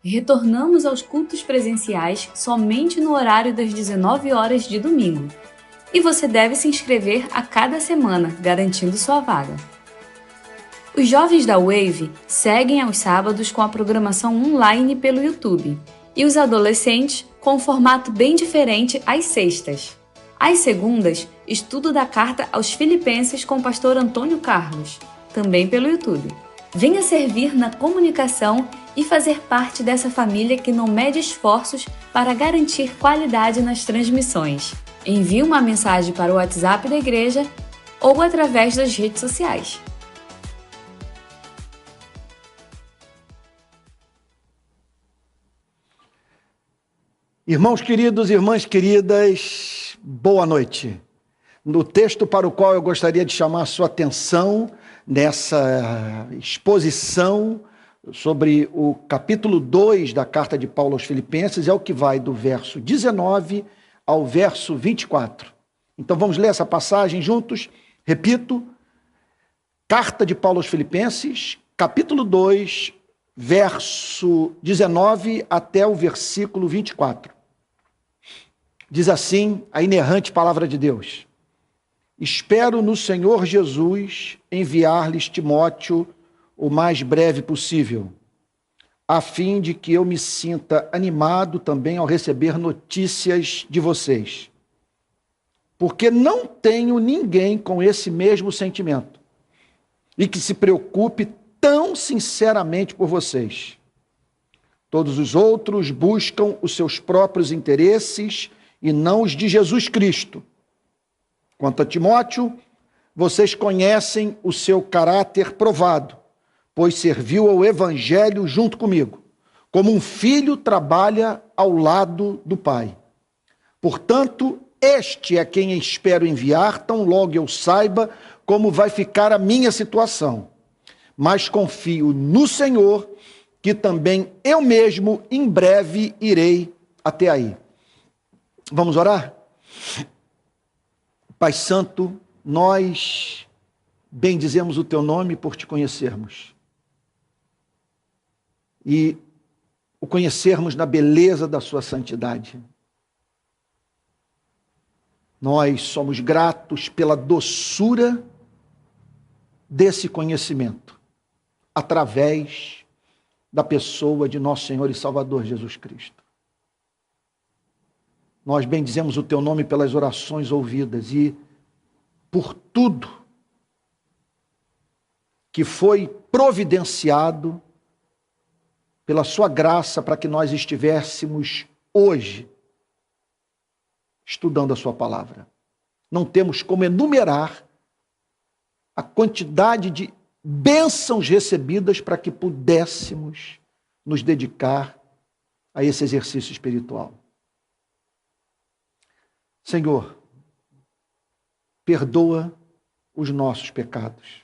Retornamos aos cultos presenciais somente no horário das 19 horas de domingo. E você deve se inscrever a cada semana, garantindo sua vaga. Os jovens da Wave seguem aos sábados com a programação online pelo YouTube. E os adolescentes com um formato bem diferente às sextas. Às segundas, estudo da carta aos Filipenses com o pastor Antônio Carlos, também pelo YouTube. Venha servir na comunicação e fazer parte dessa família que não mede esforços para garantir qualidade nas transmissões. Envie uma mensagem para o WhatsApp da igreja ou através das redes sociais. Irmãos queridos, irmãs queridas, boa noite. No texto para o qual eu gostaria de chamar a sua atenção nessa exposição sobre o capítulo 2 da carta de Paulo aos Filipenses é o que vai do verso 19 ao verso 24. Então vamos ler essa passagem juntos. Repito, carta de Paulo aos Filipenses, capítulo 2, verso 19 até o versículo 24. Diz assim a inerrante palavra de Deus: espero no Senhor Jesus enviar-lhes Timóteo o mais breve possível, a fim de que eu me sinta animado também ao receber notícias de vocês. Porque não tenho ninguém com esse mesmo sentimento e que se preocupe tão sinceramente por vocês. Todos os outros buscam os seus próprios interesses e não os de Jesus Cristo. Quanto a Timóteo, vocês conhecem o seu caráter provado, pois serviu ao Evangelho junto comigo. Como um filho trabalha ao lado do pai. Portanto, este é quem espero enviar, tão logo eu saiba como vai ficar a minha situação. Mas confio no Senhor, que também eu mesmo em breve irei até aí. Vamos orar? Pai Santo, nós bendizemos o Teu nome por Te conhecermos. E o conhecermos na beleza da Sua santidade. Nós somos gratos pela doçura desse conhecimento, através da pessoa de nosso Senhor e Salvador Jesus Cristo. Nós bendizemos o Teu nome pelas orações ouvidas e por tudo que foi providenciado pela Sua graça para que nós estivéssemos hoje estudando a Sua palavra. Não temos como enumerar a quantidade de bênçãos recebidas para que pudéssemos nos dedicar a esse exercício espiritual. Senhor, perdoa os nossos pecados.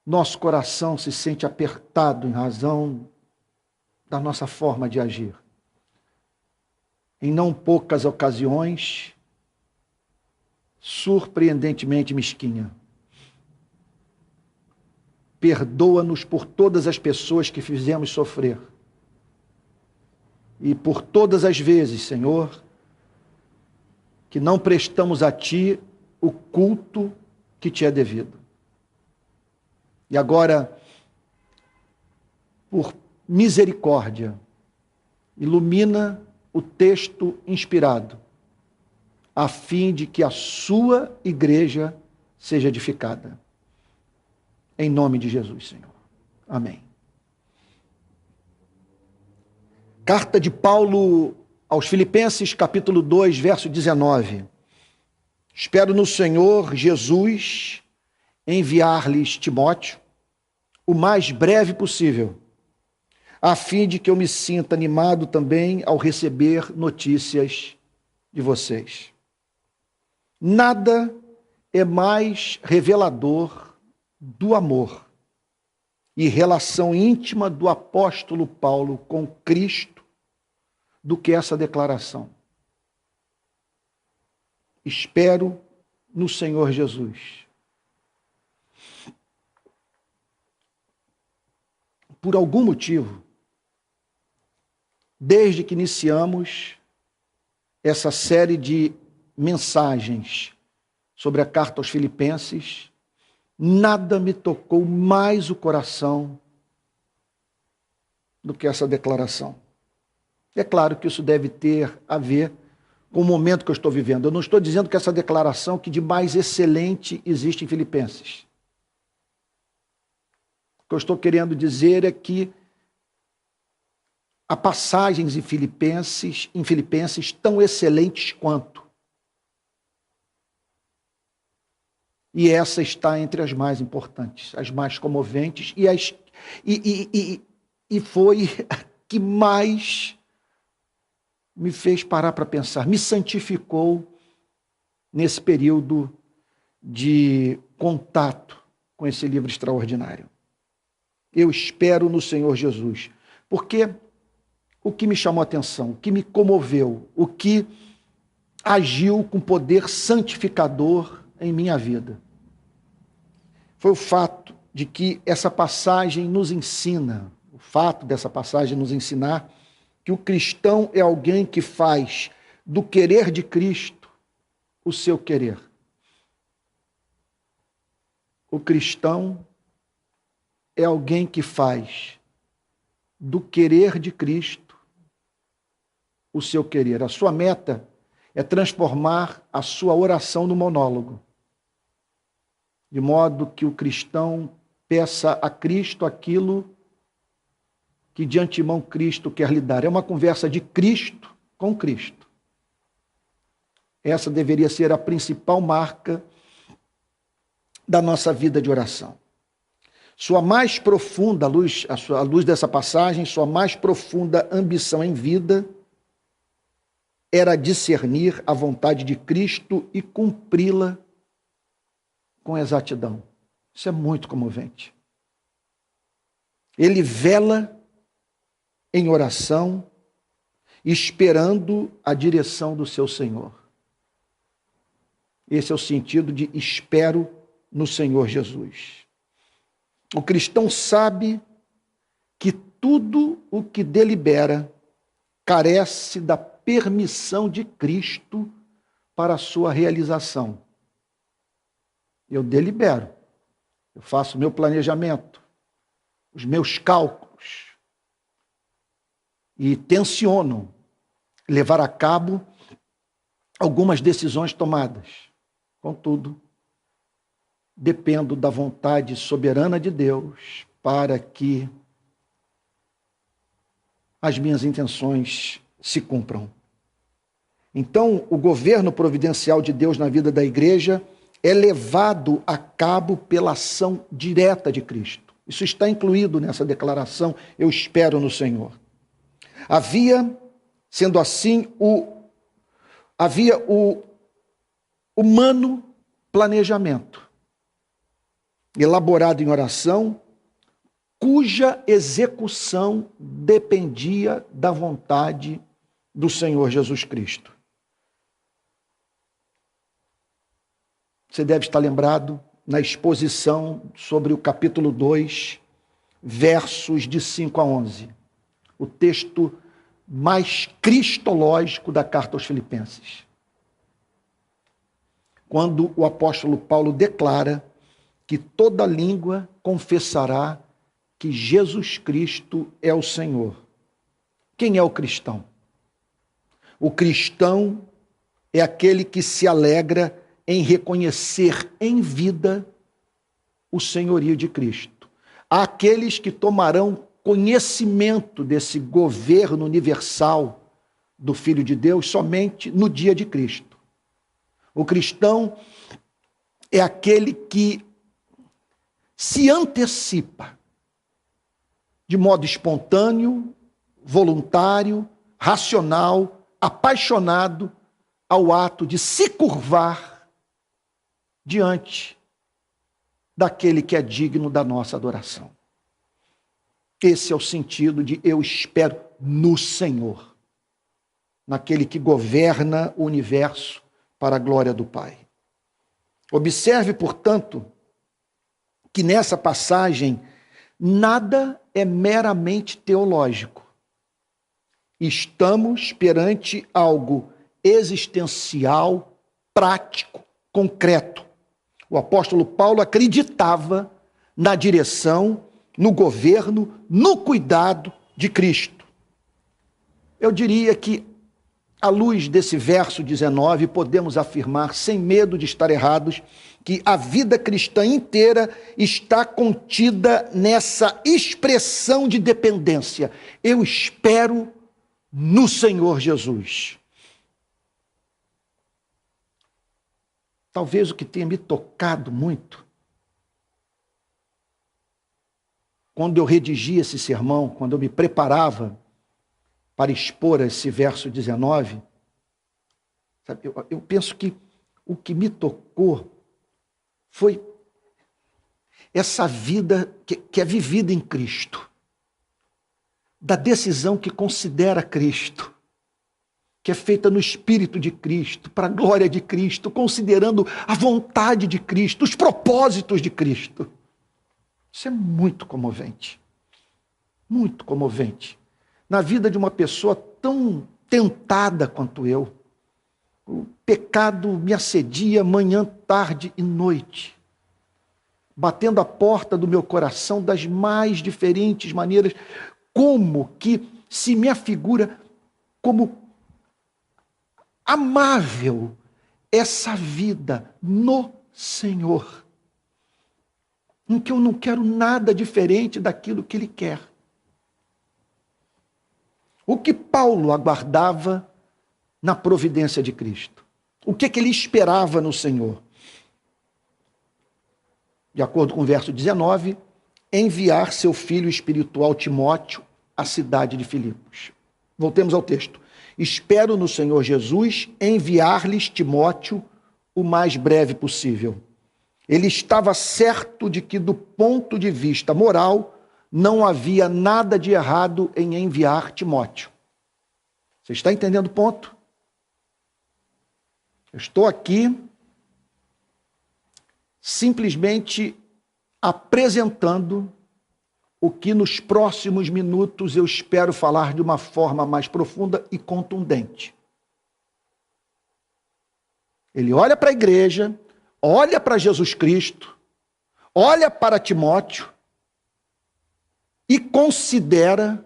Nosso coração se sente apertado em razão da nossa forma de agir. Em não poucas ocasiões, surpreendentemente mesquinha. Perdoa-nos por todas as pessoas que fizemos sofrer. E por todas as vezes, Senhor, que não prestamos a Ti o culto que Te é devido. E agora, por misericórdia, ilumina o texto inspirado, a fim de que a Sua igreja seja edificada. Em nome de Jesus, Senhor. Amém. Carta de Paulo aos Filipenses, capítulo 2, verso 19. Espero no Senhor Jesus enviar-lhes Timóteo o mais breve possível, a fim de que eu me sinta animado também ao receber notícias de vocês. Nada é mais revelador do amor e relação íntima do apóstolo Paulo com Cristo do que essa declaração. Espero no Senhor Jesus. por algum motivo, desde que iniciamos essa série de mensagens sobre a carta aos Filipenses, nada me tocou mais o coração do que essa declaração. É claro que isso deve ter a ver com o momento que eu estou vivendo. Eu não estou dizendo que essa declaração que de mais excelente existe em Filipenses. O que eu estou querendo dizer é que há passagens em Filipenses tão excelentes quanto. E essa está entre as mais importantes, as mais comoventes, e foi a que mais me fez parar para pensar, me santificou nesse período de contato com esse livro extraordinário. Eu espero no Senhor Jesus, porque o que me chamou a atenção, o que me comoveu, o que agiu com poder santificador em minha vida, foi o fato de que essa passagem nos ensina, o fato dessa passagem nos ensinar que o cristão é alguém que faz do querer de Cristo o seu querer. O cristão é alguém que faz do querer de Cristo o seu querer. A sua meta é transformar a sua oração no monólogo, de modo que o cristão peça a Cristo aquilo que de antemão Cristo quer lhe dar. É uma conversa de Cristo com Cristo. Essa deveria ser a principal marca da nossa vida de oração. Sua mais profunda luz, à luz dessa passagem, sua mais profunda ambição em vida era discernir a vontade de Cristo e cumpri-la com exatidão. Isso é muito comovente. Ele vela em oração, esperando a direção do seu Senhor. Esse é o sentido de espero no Senhor Jesus. O cristão sabe que tudo o que delibera carece da permissão de Cristo para a sua realização. Eu delibero, eu faço o meu planejamento, os meus cálculos, e tenciono levar a cabo algumas decisões tomadas. Contudo, dependo da vontade soberana de Deus para que as minhas intenções se cumpram. Então, o governo providencial de Deus na vida da igreja é levado a cabo pela ação direta de Cristo. Isso está incluído nessa declaração, eu espero no Senhor. Havia, sendo assim, o humano planejamento, elaborado em oração, cuja execução dependia da vontade do Senhor Jesus Cristo. Você deve estar lembrado na exposição sobre o capítulo 2, versos de 5 a 11. O texto mais cristológico da carta aos Filipenses. Quando o apóstolo Paulo declara que toda língua confessará que Jesus Cristo é o Senhor. Quem é o cristão? O cristão é aquele que se alegra em reconhecer em vida o senhorio de Cristo. Há aqueles que tomarão conhecimento desse governo universal do Filho de Deus somente no dia de Cristo. O cristão é aquele que se antecipa de modo espontâneo, voluntário, racional, apaixonado ao ato de se curvar diante daquele que é digno da nossa adoração. Esse é o sentido de eu espero no Senhor, naquele que governa o universo para a glória do Pai. Observe, portanto, que nessa passagem nada é meramente teológico. Estamos perante algo existencial, prático, concreto. O apóstolo Paulo acreditava na direção, no governo, no cuidado de Cristo. Eu diria que, à luz desse verso 19, podemos afirmar, sem medo de estar errados, que a vida cristã inteira está contida nessa expressão de dependência. Eu espero no Senhor Jesus. Talvez o que tenha me tocado muito, quando eu redigi esse sermão, quando eu me preparava para expor esse verso 19, sabe, eu penso que o que me tocou foi essa vida que é vivida em Cristo, da decisão que considera Cristo, que é feita no Espírito de Cristo, para a glória de Cristo, considerando a vontade de Cristo, os propósitos de Cristo. Isso é muito comovente. Muito comovente. Na vida de uma pessoa tão tentada quanto eu, o pecado me assedia manhã, tarde e noite, batendo a porta do meu coração das mais diferentes maneiras, como que se me afigura como amável essa vida no Senhor, em que eu não quero nada diferente daquilo que Ele quer. O que Paulo aguardava na providência de Cristo? O que ele esperava no Senhor? De acordo com o verso 19, enviar seu filho espiritual Timóteo à cidade de Filipos. Voltemos ao texto. Espero no Senhor Jesus enviar-lhes Timóteo o mais breve possível. Ele estava certo de que, do ponto de vista moral, não havia nada de errado em enviar Timóteo. Você está entendendo o ponto? Eu estou aqui simplesmente apresentando o que nos próximos minutos eu espero falar de uma forma mais profunda e contundente. Ele olha para a igreja, olha para Jesus Cristo, olha para Timóteo e considera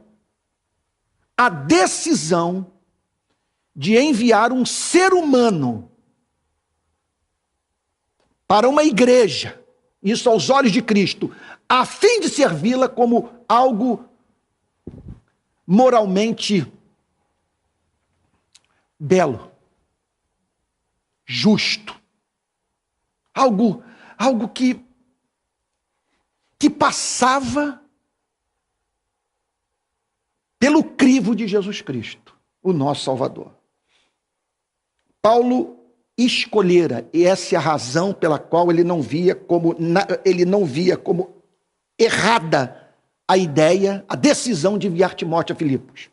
a decisão de enviar um ser humano para uma igreja, isso aos olhos de Cristo, a fim de servi-la como algo moralmente belo, justo, algo que passava pelo crivo de Jesus Cristo, o nosso Salvador. Paulo escolhera, e essa é a razão pela qual ele não via como errada a ideia, a decisão de enviar Timóteo a Filipos.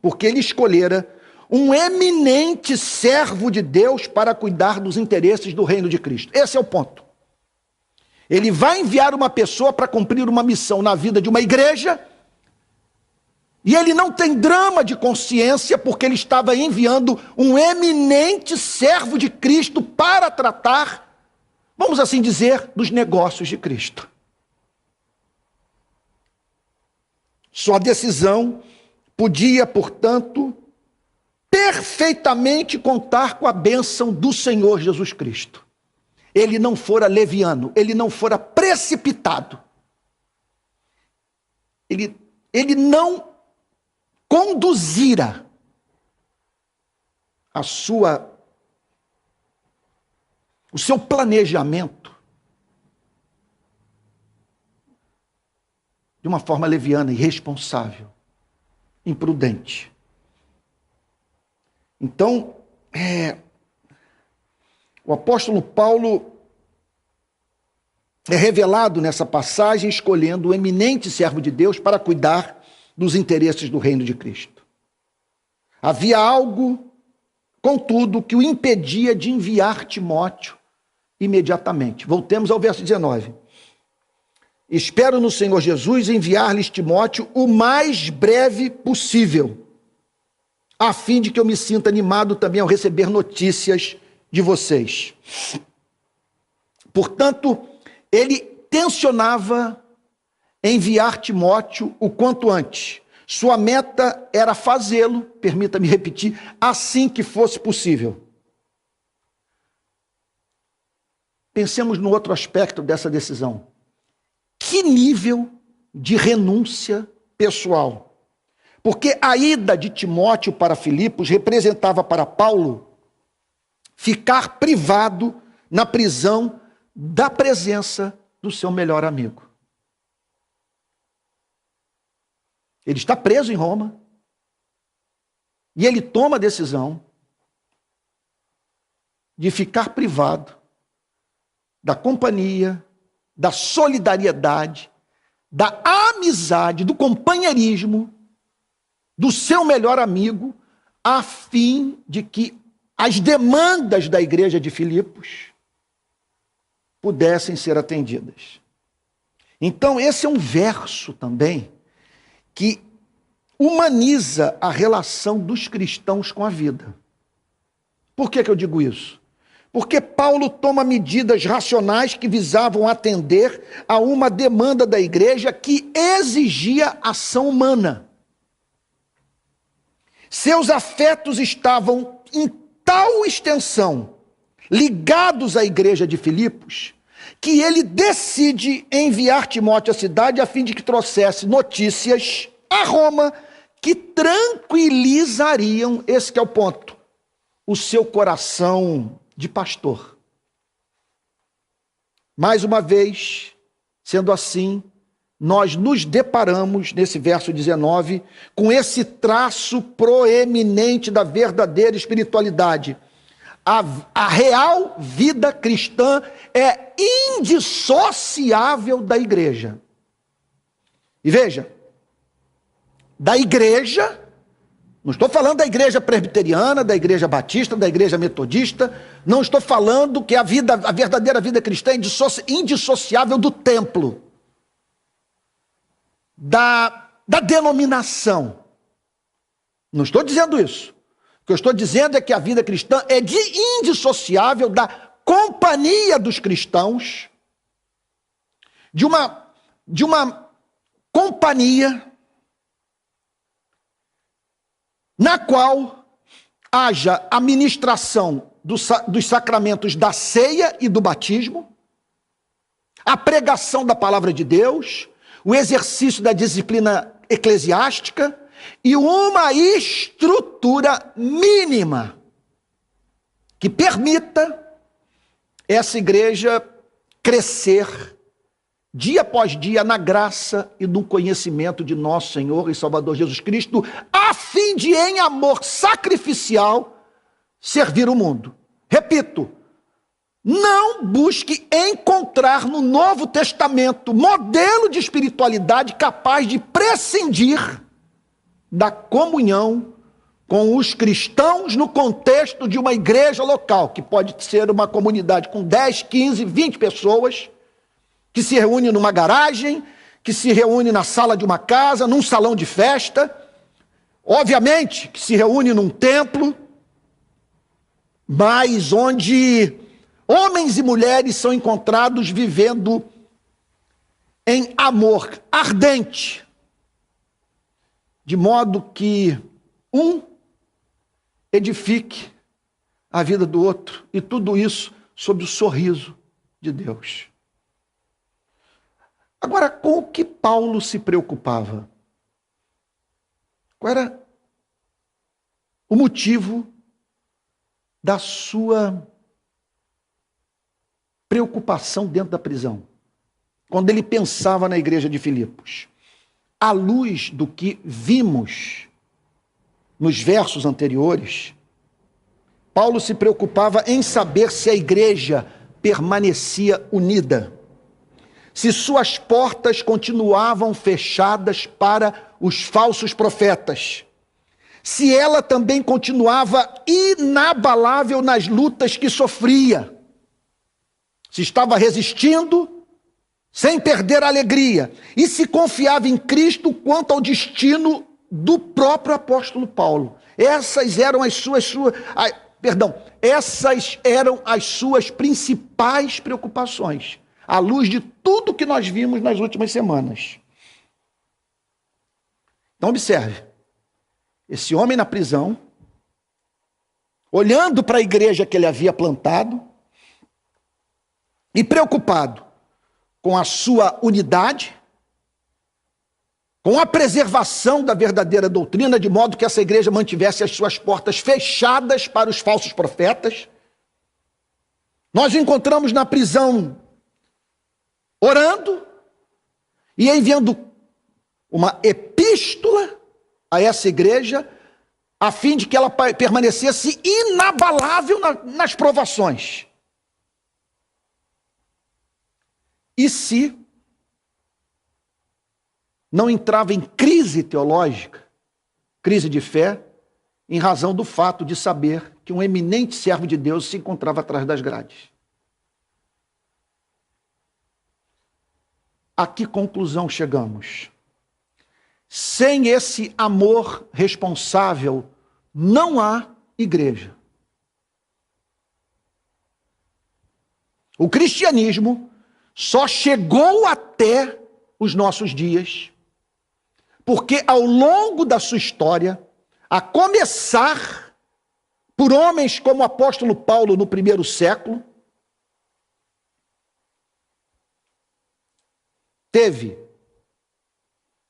Porque ele escolhera um eminente servo de Deus para cuidar dos interesses do reino de Cristo. Esse é o ponto. Ele vai enviar uma pessoa para cumprir uma missão na vida de uma igreja, e ele não tem drama de consciência, porque ele estava enviando um eminente servo de Cristo para tratar, vamos assim dizer, dos negócios de Cristo. Sua decisão podia, portanto, perfeitamente contar com a bênção do Senhor Jesus Cristo. Ele não fora leviano, ele não fora precipitado. Ele não conduzira o seu planejamento de uma forma leviana, irresponsável, imprudente. Então, o apóstolo Paulo é revelado nessa passagem escolhendo o eminente servo de Deus para cuidar dos interesses do reino de Cristo. Havia algo, contudo, que o impedia de enviar Timóteo imediatamente. Voltemos ao verso 19. espero no Senhor Jesus enviar-lhes Timóteo o mais breve possível, a fim de que eu me sinta animado também ao receber notícias de vocês. Portanto, ele tensionava enviar Timóteo o quanto antes. Sua meta era fazê-lo, permita-me repetir, assim que fosse possível. Pensemos no outro aspecto dessa decisão. Que nível de renúncia pessoal? Porque a ida de Timóteo para Filipos representava para Paulo ficar privado na prisão da presença do seu melhor amigo. Ele está preso em Roma e ele toma a decisão de ficar privado da companhia, da solidariedade, da amizade, do companheirismo do seu melhor amigo, a fim de que as demandas da igreja de Filipos pudessem ser atendidas. Então, esse é um verso também que humaniza a relação dos cristãos com a vida. Por que eu digo isso? Porque Paulo toma medidas racionais que visavam atender a uma demanda da igreja que exigia ação humana. Seus afetos estavam em tal extensão ligados à igreja de Filipos, que ele decide enviar Timóteo à cidade a fim de que trouxesse notícias a Roma que tranquilizariam, esse que é o ponto, o seu coração de pastor. Mais uma vez, sendo assim, nós nos deparamos, nesse verso 19, com esse traço proeminente da verdadeira espiritualidade. A real vida cristã é indissociável da igreja. E veja, da igreja, não estou falando da igreja presbiteriana, da igreja batista, da igreja metodista, não estou falando que a verdadeira vida cristã é indissociável do templo, da denominação. Não estou dizendo isso. O que eu estou dizendo é que a vida cristã é indissociável da companhia dos cristãos, de uma companhia na qual haja a ministração dos sacramentos da ceia e do batismo, a pregação da palavra de Deus, o exercício da disciplina eclesiástica e uma estrutura mínima que permita essa igreja crescer dia após dia na graça e no conhecimento de nosso Senhor e Salvador Jesus Cristo, a fim de, em amor sacrificial, servir o mundo. Repito, não busque encontrar no Novo Testamento modelo de espiritualidade capaz de prescindir da comunhão com os cristãos no contexto de uma igreja local, que pode ser uma comunidade com 10, 15, 20 pessoas, que se reúne numa garagem, que se reúne na sala de uma casa, num salão de festa, obviamente que se reúne num templo, mas onde homens e mulheres são encontrados vivendo em amor ardente, de modo que um edifique a vida do outro, e tudo isso sob o sorriso de Deus. Agora, com o que Paulo se preocupava? Qual era o motivo da sua preocupação dentro da prisão, quando ele pensava na igreja de Filipos? À luz do que vimos nos versos anteriores, Paulo se preocupava em saber se a igreja permanecia unida, se suas portas continuavam fechadas para os falsos profetas, se ela também continuava inabalável nas lutas que sofria, se estava resistindo sem perder a alegria, e se confiava em Cristo quanto ao destino do próprio apóstolo Paulo. Essas eram as suas principais preocupações, à luz de tudo que nós vimos nas últimas semanas. Então observe, esse homem na prisão, olhando para a igreja que ele havia plantado, e preocupado com a sua unidade, com a preservação da verdadeira doutrina, de modo que essa igreja mantivesse as suas portas fechadas para os falsos profetas. Nós o encontramos na prisão orando e enviando uma epístola a essa igreja, a fim de que ela permanecesse inabalável nas provações. E se não entrava em crise teológica, crise de fé, em razão do fato de saber que um eminente servo de Deus se encontrava atrás das grades? A que conclusão chegamos? Sem esse amor responsável, não há igreja. O cristianismo só chegou até os nossos dias porque, ao longo da sua história, a começar por homens como o apóstolo Paulo no primeiro século, teve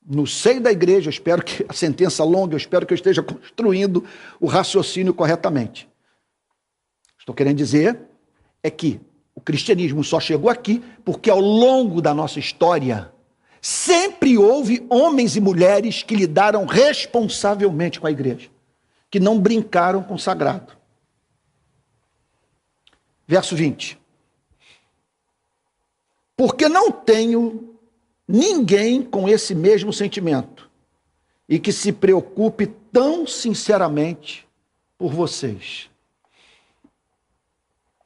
no seio da igreja, eu espero que a sentença longa, eu espero que eu esteja construindo o raciocínio corretamente. Estou querendo dizer é que o cristianismo só chegou aqui porque, ao longo da nossa história, sempre houve homens e mulheres que lidaram responsavelmente com a igreja, que não brincaram com o sagrado. Verso 20. Porque não tenho ninguém com esse mesmo sentimento e que se preocupe tão sinceramente por vocês.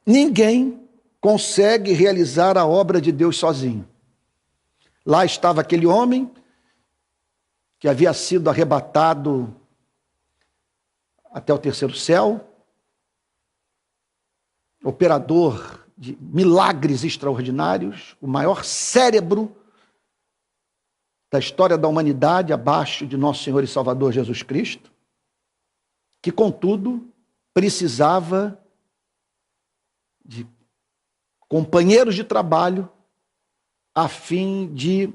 Ninguém consegue realizar a obra de Deus sozinho. Lá estava aquele homem que havia sido arrebatado até o terceiro céu, operador de milagres extraordinários, o maior cérebro da história da humanidade, abaixo de nosso Senhor e Salvador Jesus Cristo, que, contudo, precisava de companheiros de trabalho a fim de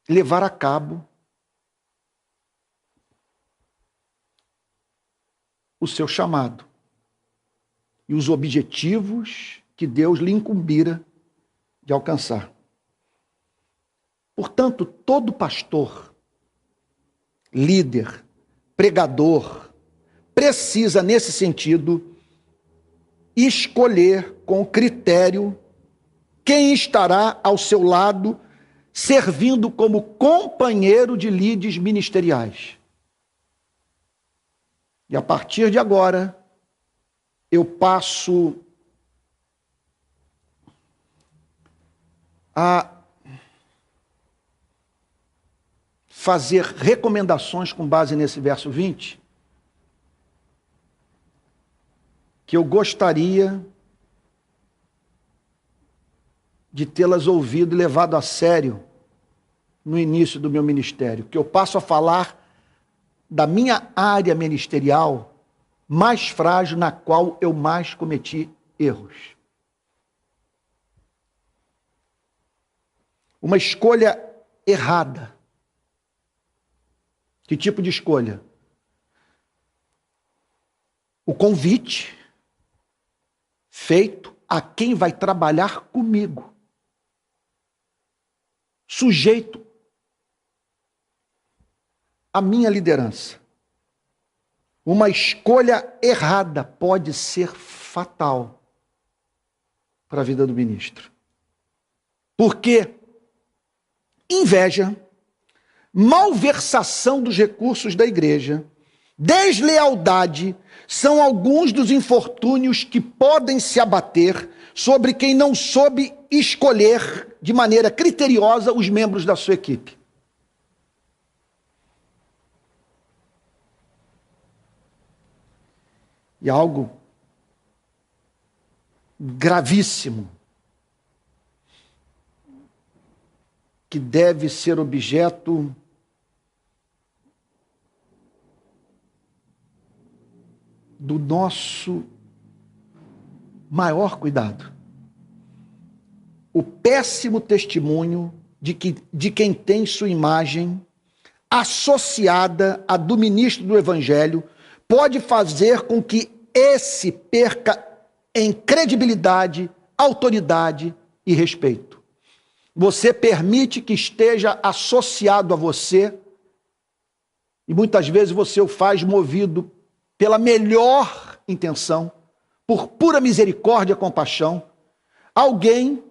levar a cabo o seu chamado e os objetivos que Deus lhe incumbira de alcançar. Portanto, todo pastor, líder, pregador, precisa, nesse sentido, escolher com critério quem estará ao seu lado, servindo como companheiro de lides ministeriais. E a partir de agora, eu passo a fazer recomendações com base nesse verso 20, que eu gostaria de tê-las ouvido e levado a sério no início do meu ministério, que eu passo a falar da minha área ministerial mais frágil, na qual eu mais cometi erros. Uma escolha errada. Que tipo de escolha? O convite feito a quem vai trabalhar comigo, sujeito à minha liderança. Uma escolha errada pode ser fatal para a vida do ministro. Porque inveja, malversação dos recursos da igreja Deslealdade são alguns dos infortúnios que podem se abater sobre quem não soube escolher de maneira criteriosa os membros da sua equipe. E algo gravíssimo que deve ser objeto do nosso maior cuidado. O péssimo testemunho de quem tem sua imagem associada à do ministro do Evangelho pode fazer com que esse perca em credibilidade, autoridade e respeito. Você permite que esteja associado a você, e muitas vezes você o faz movido pela melhor intenção, por pura misericórdia e compaixão, alguém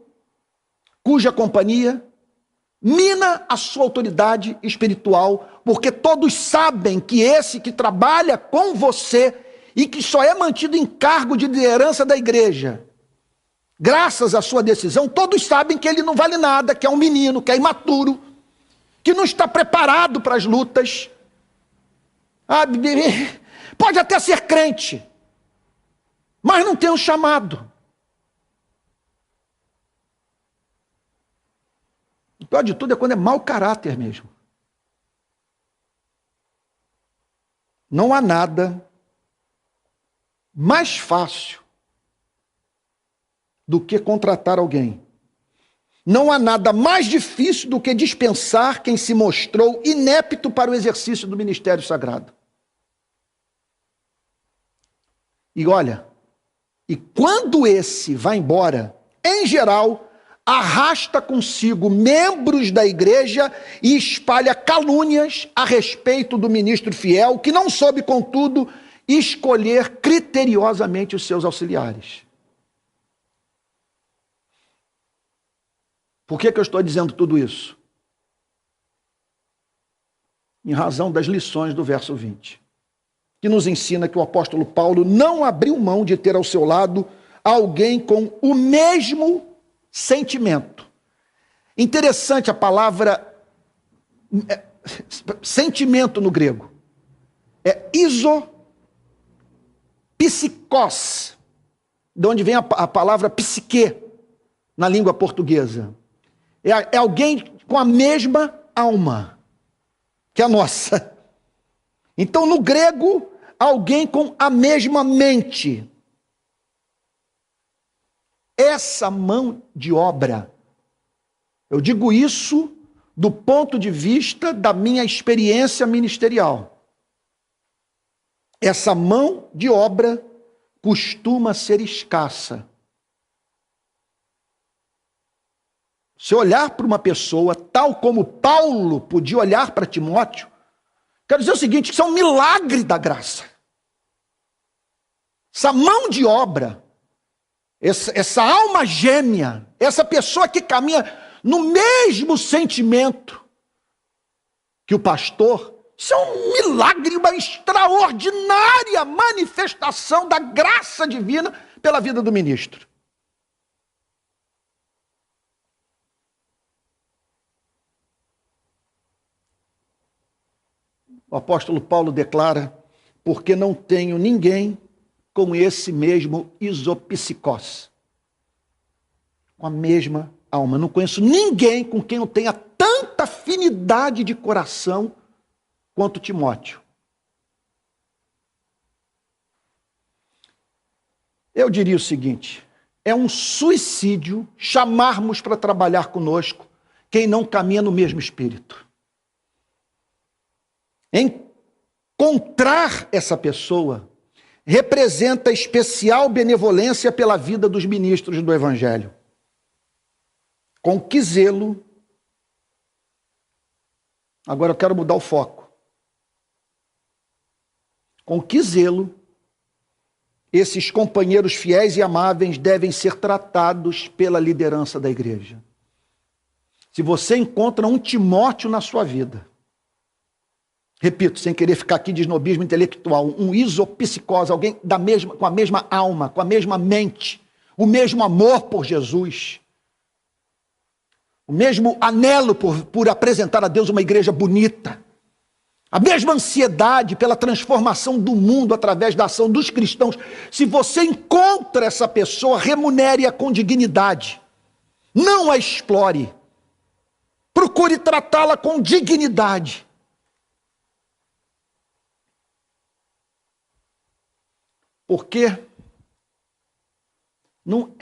cuja companhia mina a sua autoridade espiritual, porque todos sabem que esse que trabalha com você e que só é mantido em cargo de liderança da igreja, graças à sua decisão, todos sabem que ele não vale nada, que é um menino, que é imaturo, que não está preparado para as lutas. Pode até ser crente, mas não tem um chamado. O pior de tudo é quando é mau caráter mesmo. Não há nada mais fácil do que contratar alguém. Não há nada mais difícil do que dispensar quem se mostrou inepto para o exercício do ministério sagrado. E olha, e quando esse vai embora, em geral, arrasta consigo membros da igreja e espalha calúnias a respeito do ministro fiel, que não soube, contudo, escolher criteriosamente os seus auxiliares. Por que eu estou dizendo tudo isso? Em razão das lições do verso 20, que nos ensina que o apóstolo Paulo não abriu mão de ter ao seu lado alguém com o mesmo sentimento. Interessante a palavra sentimento no grego. É isopsikos, de onde vem a palavra psique na língua portuguesa. É alguém com a mesma alma que a nossa. Então, no grego, alguém com a mesma mente. Essa mão de obra, eu digo isso do ponto de vista da minha experiência ministerial. Essa mão de obra costuma ser escassa. Se olhar para uma pessoa, tal como Paulo podia olhar para Timóteo, quero dizer o seguinte, que isso é um milagre da graça. Essa mão de obra, essa alma gêmea, essa pessoa que caminha no mesmo sentimento que o pastor, isso é um milagre, uma extraordinária manifestação da graça divina pela vida do ministro. O apóstolo Paulo declara, porque não tenho ninguém com esse mesmo isopsikos, com a mesma alma. Não conheço ninguém com quem eu tenha tanta afinidade de coração quanto Timóteo. Eu diria o seguinte, é um suicídio chamarmos para trabalhar conosco quem não caminha no mesmo espírito. Encontrar essa pessoa representa especial benevolência pela vida dos ministros do Evangelho. Com que zelo. Agora eu quero mudar o foco. Com que zelo esses companheiros fiéis e amáveis devem ser tratados pela liderança da igreja. Se você encontra um Timóteo na sua vida, Repito, sem querer ficar aqui de snobismo intelectual, um isopsicose, alguém com a mesma alma, com a mesma mente, o mesmo amor por Jesus, o mesmo anelo por apresentar a Deus uma igreja bonita, a mesma ansiedade pela transformação do mundo através da ação dos cristãos. Se você encontra essa pessoa, remunere-a com dignidade. Não a explore. Procure tratá-la com dignidade. Porque não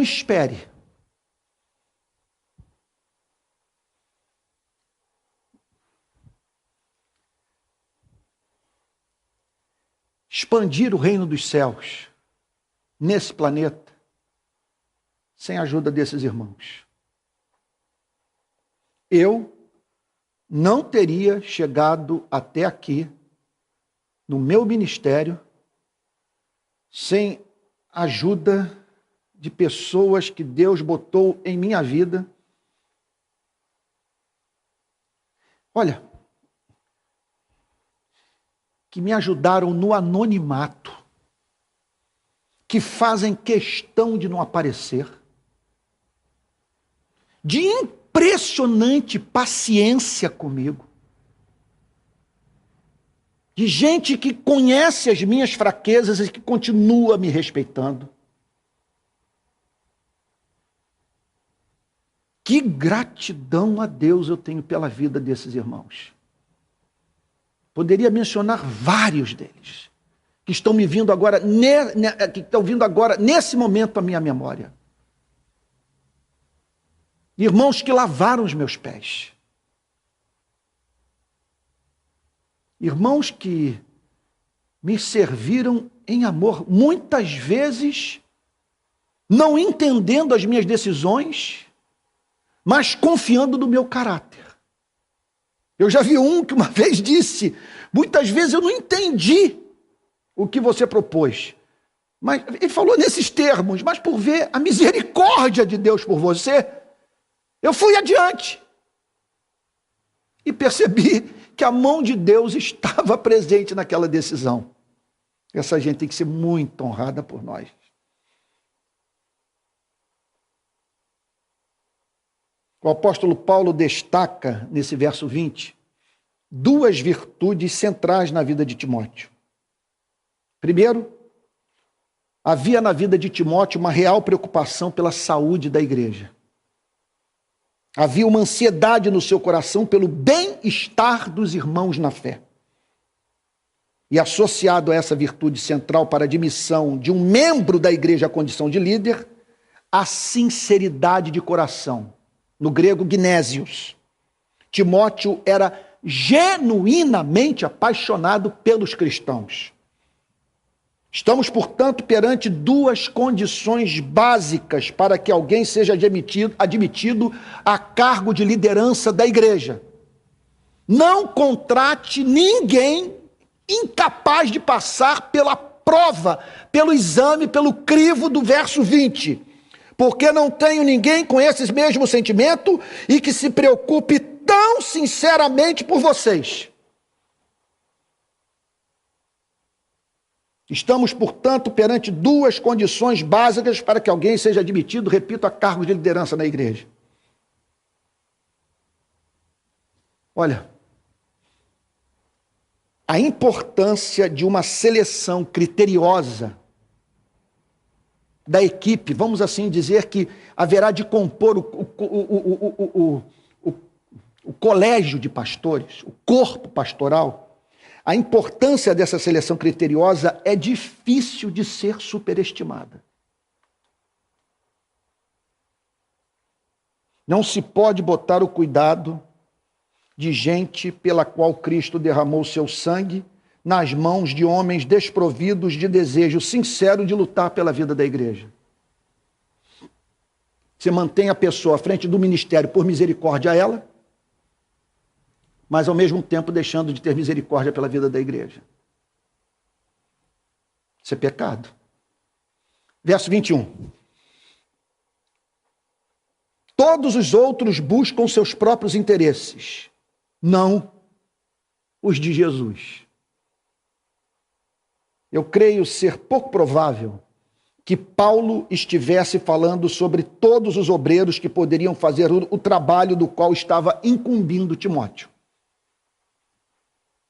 espere expandir o reino dos céus nesse planeta sem a ajuda desses irmãos. Eu não teria chegado até aqui no meu ministério sem a ajuda de pessoas que Deus botou em minha vida. Olha, que me ajudaram no anonimato, que fazem questão de não aparecer, de impressionante paciência comigo, de gente que conhece as minhas fraquezas e que continua me respeitando. Que gratidão a Deus eu tenho pela vida desses irmãos. Poderia mencionar vários deles, que estão me vindo agora, nesse momento à minha memória. Irmãos que lavaram os meus pés. Irmãos que me serviram em amor, muitas vezes não entendendo as minhas decisões, mas confiando no meu caráter. Eu já vi um que uma vez disse, muitas vezes eu não entendi o que você propôs. Mas ele falou nesses termos, mas por ver a misericórdia de Deus por você, eu fui adiante. E percebi que a mão de Deus estava presente naquela decisão. Essa gente tem que ser muito honrada por nós. O apóstolo Paulo destaca, nesse verso 20, duas virtudes centrais na vida de Timóteo. Primeiro, havia na vida de Timóteo uma real preocupação pela saúde da igreja. Havia uma ansiedade no seu coração pelo bem-estar dos irmãos na fé. E associado a essa virtude central para a admissão de um membro da igreja à condição de líder, a sinceridade de coração. No grego, gnésios. Timóteo era genuinamente apaixonado pelos cristãos. Estamos, portanto, perante duas condições básicas para que alguém seja admitido a cargo de liderança da igreja. Não contrate ninguém incapaz de passar pela prova, pelo exame, pelo crivo do verso 20. Porque não tenho ninguém com esse mesmo sentimento e que se preocupe tão sinceramente por vocês. Estamos, portanto, perante duas condições básicas para que alguém seja admitido, repito, a cargo de liderança na igreja. Olha, a importância de uma seleção criteriosa da equipe, vamos assim dizer que haverá de compor o colégio de pastores, o corpo pastoral. A importância dessa seleção criteriosa é difícil de ser superestimada. Não se pode botar o cuidado de gente pela qual Cristo derramou seu sangue nas mãos de homens desprovidos de desejo sincero de lutar pela vida da igreja. Você mantém a pessoa à frente do ministério por misericórdia a ela, mas ao mesmo tempo deixando de ter misericórdia pela vida da igreja. Isso é pecado. Verso 21. Todos os outros buscam seus próprios interesses, não os de Jesus. Eu creio ser pouco provável que Paulo estivesse falando sobre todos os obreiros que poderiam fazer o trabalho do qual estava incumbindo Timóteo.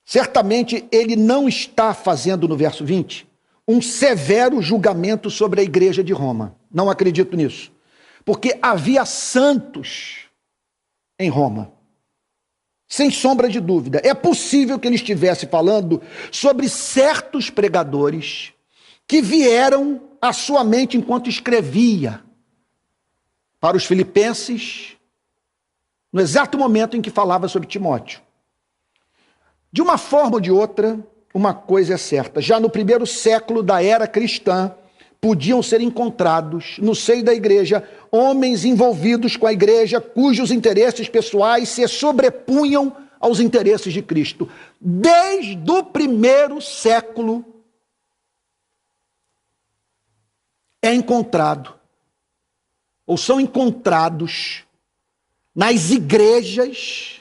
Certamente ele não está fazendo, no verso 20, um severo julgamento sobre a igreja de Roma. Não acredito nisso. Porque havia santos em Roma. Sem sombra de dúvida. É possível que ele estivesse falando sobre certos pregadores que vieram à sua mente enquanto escrevia para os filipenses, no exato momento em que falava sobre Timóteo. De uma forma ou de outra, uma coisa é certa. Já no primeiro século da era cristã, podiam ser encontrados no seio da igreja homens envolvidos com a igreja cujos interesses pessoais se sobrepunham aos interesses de Cristo. Desde o primeiro século é encontrado, ou são encontrados nas igrejas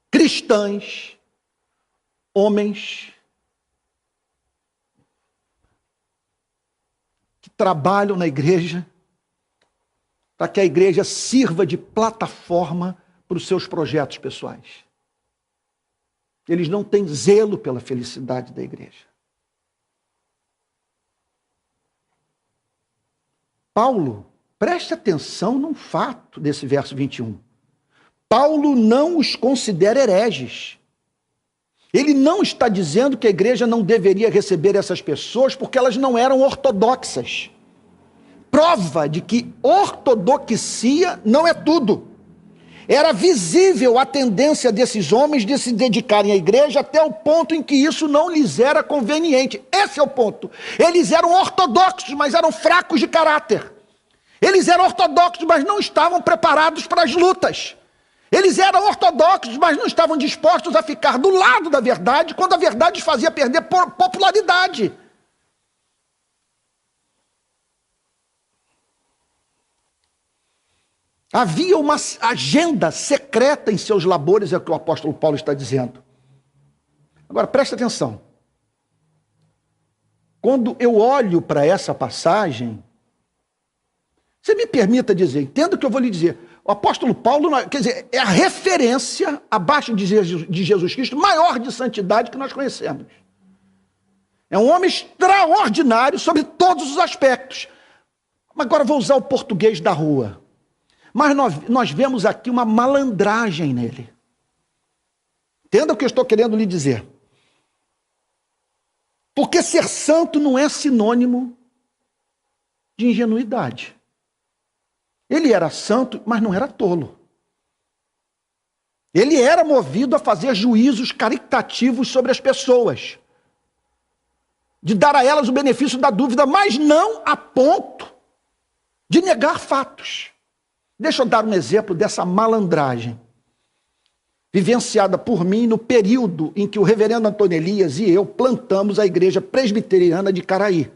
cristãs, homens que trabalham na igreja para que a igreja sirva de plataforma para os seus projetos pessoais. Eles não têm zelo pela felicidade da igreja. Paulo, preste atenção num fato desse verso 21. Paulo não os considera hereges. Ele não está dizendo que a igreja não deveria receber essas pessoas porque elas não eram ortodoxas. Prova de que ortodoxia não é tudo. Era visível a tendência desses homens de se dedicarem à igreja até o ponto em que isso não lhes era conveniente. Esse é o ponto. Eles eram ortodoxos, mas eram fracos de caráter. Eles eram ortodoxos, mas não estavam preparados para as lutas. Eles eram ortodoxos, mas não estavam dispostos a ficar do lado da verdade quando a verdade os fazia perder popularidade. Havia uma agenda secreta em seus labores, é o que o apóstolo Paulo está dizendo. Agora, presta atenção. Quando eu olho para essa passagem, você me permita dizer, entenda o que eu vou lhe dizer. O apóstolo Paulo, quer dizer, é a referência abaixo de Jesus Cristo, maior de santidade que nós conhecemos. É um homem extraordinário sobre todos os aspectos. Agora vou usar o português da rua. Mas nós vemos aqui uma malandragem nele. Entenda o que eu estou querendo lhe dizer. Porque ser santo não é sinônimo de ingenuidade. Ele era santo, mas não era tolo. Ele era movido a fazer juízos caritativos sobre as pessoas, de dar a elas o benefício da dúvida, mas não a ponto de negar fatos. Deixa eu dar um exemplo dessa malandragem, vivenciada por mim no período em que o reverendo Antônio Elias e eu plantamos a igreja presbiteriana de Caraí.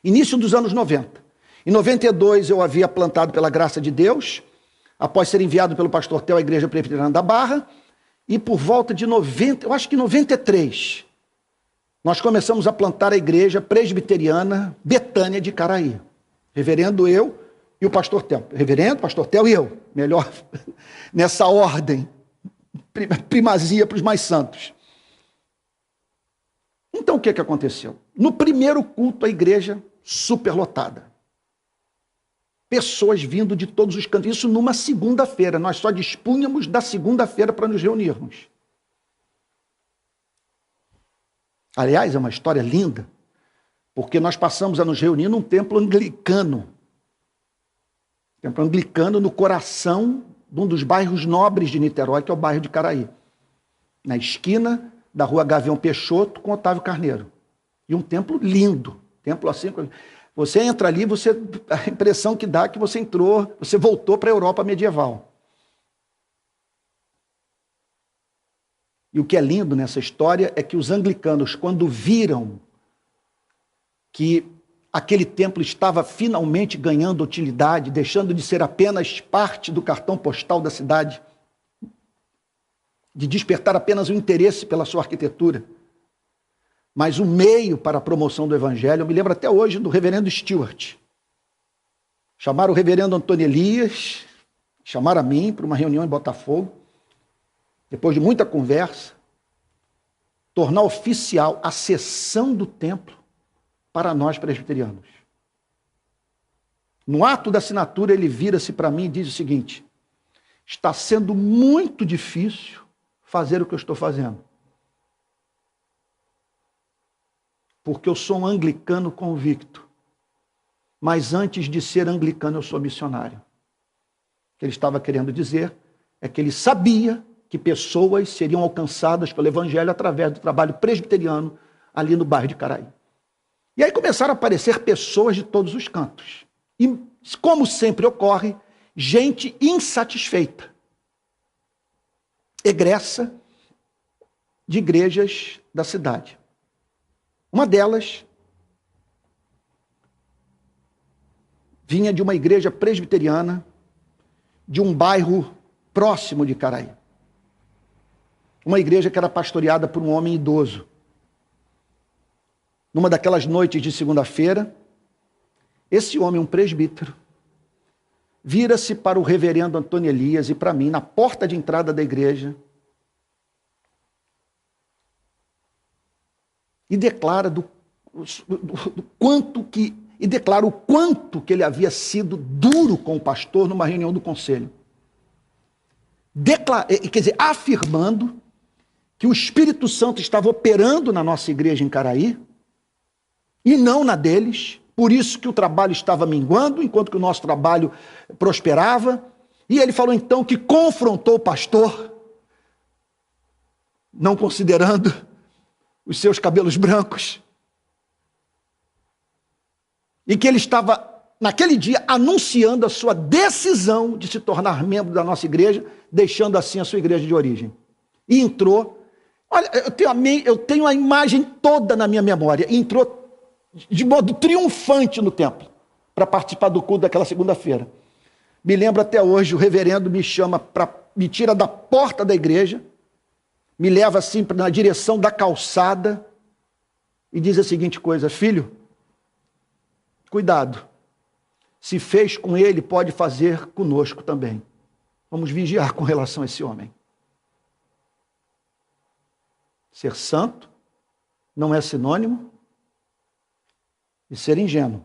Início dos anos 90. Em 92 eu havia plantado pela graça de Deus, após ser enviado pelo pastor Theo à igreja presbiteriana da Barra, e por volta de 90, eu acho que 93, nós começamos a plantar a igreja presbiteriana Betânia de Caraí. Reverendo eu e o pastor Theo. Reverendo, pastor Theo e eu. Melhor nessa ordem. Primazia para os mais santos. Então o que aconteceu? No primeiro culto, a igreja superlotada. Pessoas vindo de todos os cantos. Isso numa segunda-feira. Nós só dispunhamos da segunda-feira para nos reunirmos. Aliás, é uma história linda, porque nós passamos a nos reunir num templo anglicano. Templo anglicano no coração de um dos bairros nobres de Niterói, que é o bairro de Caraí. Na esquina da rua Gavião Peixoto com Otávio Carneiro. E um templo lindo. Templo assim... Você entra ali, a impressão que dá é que você entrou, você voltou para a Europa medieval. E o que é lindo nessa história é que os anglicanos, quando viram que aquele templo estava finalmente ganhando utilidade, deixando de ser apenas parte do cartão postal da cidade, de despertar apenas o interesse pela sua arquitetura, mas o meio para a promoção do evangelho. Eu me lembro até hoje do reverendo Stewart. Chamaram o reverendo Antônio Elias, chamaram a mim para uma reunião em Botafogo, depois de muita conversa, tornar oficial a cessão do templo para nós presbiterianos. No ato da assinatura, ele vira-se para mim e diz o seguinte: está sendo muito difícil fazer o que eu estou fazendo, porque eu sou um anglicano convicto, mas antes de ser anglicano eu sou missionário. O que ele estava querendo dizer é que ele sabia que pessoas seriam alcançadas pelo evangelho através do trabalho presbiteriano ali no bairro de Caraí. E aí começaram a aparecer pessoas de todos os cantos. E, como sempre ocorre, gente insatisfeita, egressa de igrejas da cidade. Uma delas vinha de uma igreja presbiteriana de um bairro próximo de Caraí. Uma igreja que era pastoreada por um homem idoso. Numa daquelas noites de segunda-feira, esse homem, um presbítero, vira-se para o reverendo Antônio Elias e para mim, na porta de entrada da igreja, e declara o quanto que ele havia sido duro com o pastor numa reunião do conselho. Quer dizer, afirmando que o Espírito Santo estava operando na nossa igreja em Caraí e não na deles, por isso que o trabalho estava minguando, enquanto que o nosso trabalho prosperava. E ele falou então que confrontou o pastor, não considerando os seus cabelos brancos, e que ele estava, naquele dia, anunciando a sua decisão de se tornar membro da nossa igreja, deixando assim a sua igreja de origem. E entrou, olha, eu tenho a imagem toda na minha memória, e entrou de modo triunfante no templo, para participar do culto daquela segunda-feira. Me lembro até hoje, o reverendo me chama, me tira da porta da igreja, me leva assim na direção da calçada e diz a seguinte coisa: filho, cuidado, se fez com ele, pode fazer conosco também. Vamos vigiar com relação a esse homem. Ser santo não é sinônimo de ser ingênuo.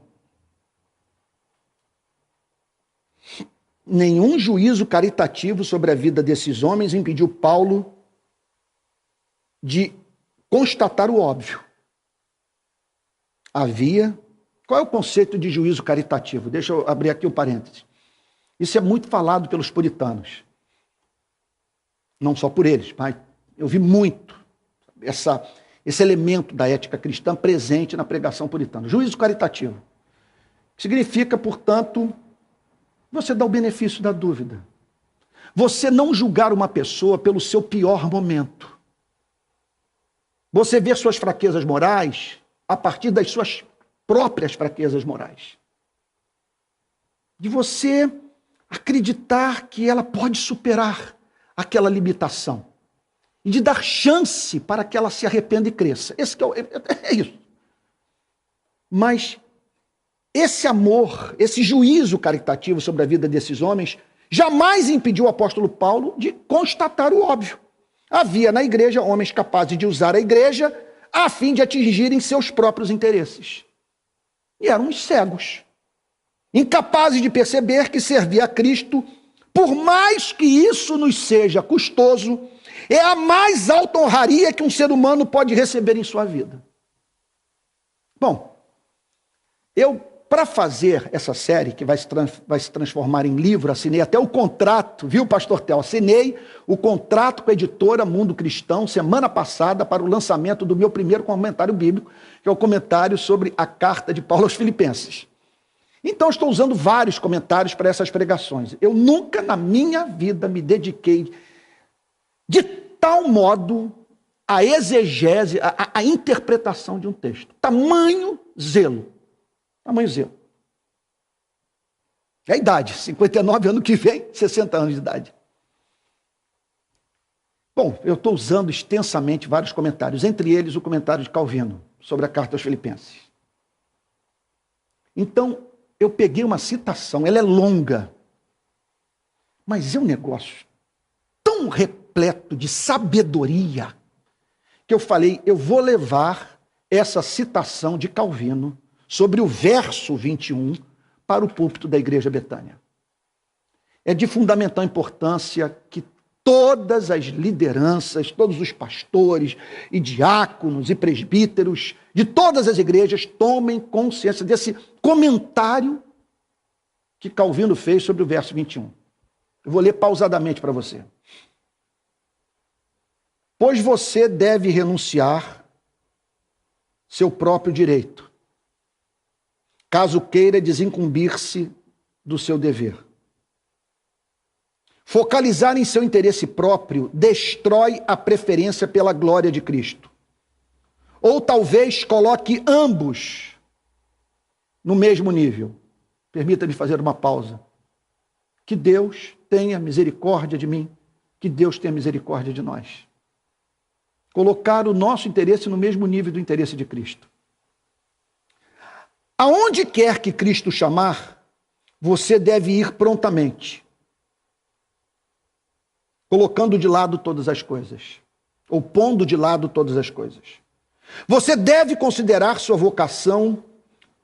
Nenhum juízo caritativo sobre a vida desses homens impediu Paulo de constatar o óbvio. Qual é o conceito de juízo caritativo? Deixa eu abrir aqui um parêntese. Isso é muito falado pelos puritanos. Não só por eles, mas eu vi muito esse elemento da ética cristã presente na pregação puritana. Juízo caritativo. Significa, portanto, você dá o benefício da dúvida. Você não julgar uma pessoa pelo seu pior momento. Você vê suas fraquezas morais a partir das suas próprias fraquezas morais. De você acreditar que ela pode superar aquela limitação. E de dar chance para que ela se arrependa e cresça. É isso. Mas esse amor, esse juízo caritativo sobre a vida desses homens, jamais impediu o apóstolo Paulo de constatar o óbvio. Havia na igreja homens capazes de usar a igreja a fim de atingirem seus próprios interesses. E eram uns cegos, incapazes de perceber que servir a Cristo, por mais que isso nos seja custoso, é a mais alta honraria que um ser humano pode receber em sua vida. Bom, para fazer essa série, que vai se transformar em livro, assinei até o contrato, viu, pastor Theo? Assinei o contrato com a editora Mundo Cristão, semana passada, para o lançamento do meu primeiro comentário bíblico, que é o comentário sobre a carta de Paulo aos Filipenses. Então, estou usando vários comentários para essas pregações. Eu nunca na minha vida me dediquei de tal modo à exegese, à interpretação de um texto. Tamanho zelo. É a idade, 59 anos que vem, 60 anos de idade. Bom, eu estou usando extensamente vários comentários, entre eles o comentário de Calvino sobre a carta aos Filipenses. Então, eu peguei uma citação, ela é longa, mas é um negócio tão repleto de sabedoria que eu falei, eu vou levar essa citação de Calvino sobre o verso 21 para o púlpito da Igreja Betânia. É de fundamental importância que todas as lideranças, todos os pastores e diáconos e presbíteros de todas as igrejas tomem consciência desse comentário que Calvino fez sobre o verso 21. Eu vou ler pausadamente para você. Pois você deve renunciar seu próprio direito, caso queira desincumbir-se do seu dever. Focalizar em seu interesse próprio destrói a preferência pela glória de Cristo. Ou talvez coloque ambos no mesmo nível. Permita-me fazer uma pausa. Que Deus tenha misericórdia de mim, que Deus tenha misericórdia de nós. Colocar o nosso interesse no mesmo nível do interesse de Cristo. Aonde quer que Cristo chamar, você deve ir prontamente, colocando de lado todas as coisas, ou pondo de lado todas as coisas. Você deve considerar sua vocação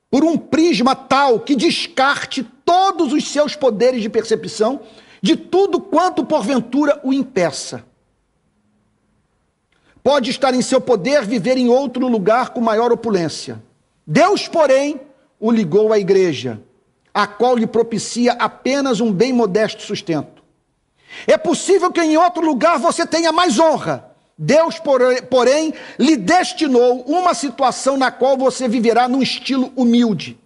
por um prisma tal que descarte todos os seus poderes de percepção de tudo quanto porventura o impeça. Pode estar em seu poder viver em outro lugar com maior opulência. Deus, porém, o ligou à igreja, a qual lhe propicia apenas um bem modesto sustento. É possível que em outro lugar você tenha mais honra. Deus, porém, lhe destinou uma situação na qual você viverá num estilo humilde.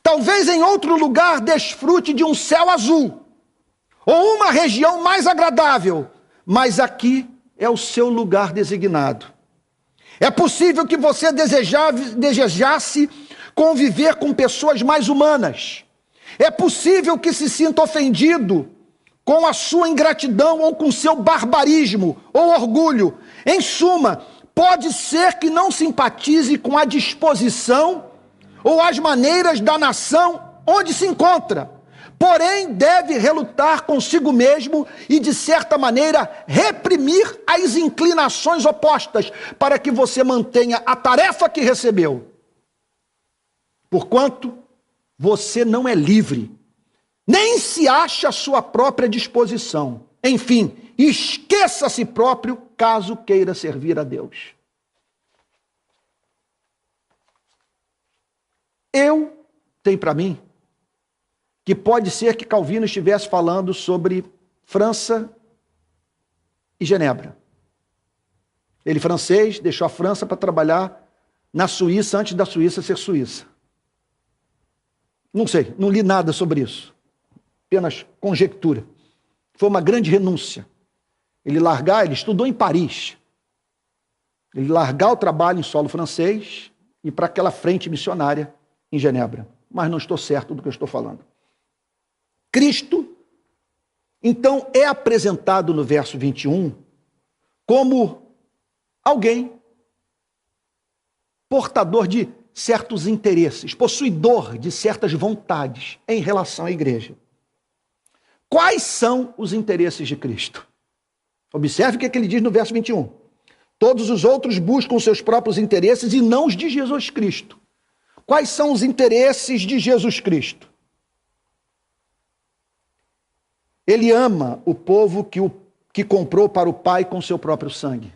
Talvez em outro lugar desfrute de um céu azul, ou uma região mais agradável, mas aqui é o seu lugar designado. É possível que você desejasse conviver com pessoas mais humanas. É possível que se sinta ofendido com a sua ingratidão ou com seu barbarismo ou orgulho. Em suma, pode ser que não simpatize com a disposição ou as maneiras da nação onde se encontra. Porém, deve relutar consigo mesmo e, de certa maneira, reprimir as inclinações opostas para que você mantenha a tarefa que recebeu. Porquanto você não é livre, nem se acha à sua própria disposição. Enfim, esqueça a si próprio caso queira servir a Deus. Eu tenho para mim que pode ser que Calvino estivesse falando sobre França e Genebra. Ele, francês, deixou a França para trabalhar na Suíça antes da Suíça ser Suíça. Não sei, não li nada sobre isso. Apenas conjectura. Foi uma grande renúncia. Ele estudou em Paris. Ele largar o trabalho em solo francês e ir para aquela frente missionária em Genebra. Mas não estou certo do que eu estou falando. Cristo, então, é apresentado no verso 21 como alguém portador de certos interesses, possuidor de certas vontades em relação à igreja. Quais são os interesses de Cristo? Observe o que ele diz no verso 21. Todos os outros buscam seus próprios interesses e não os de Jesus Cristo. Quais são os interesses de Jesus Cristo? Ele ama o povo que comprou para o Pai com seu próprio sangue.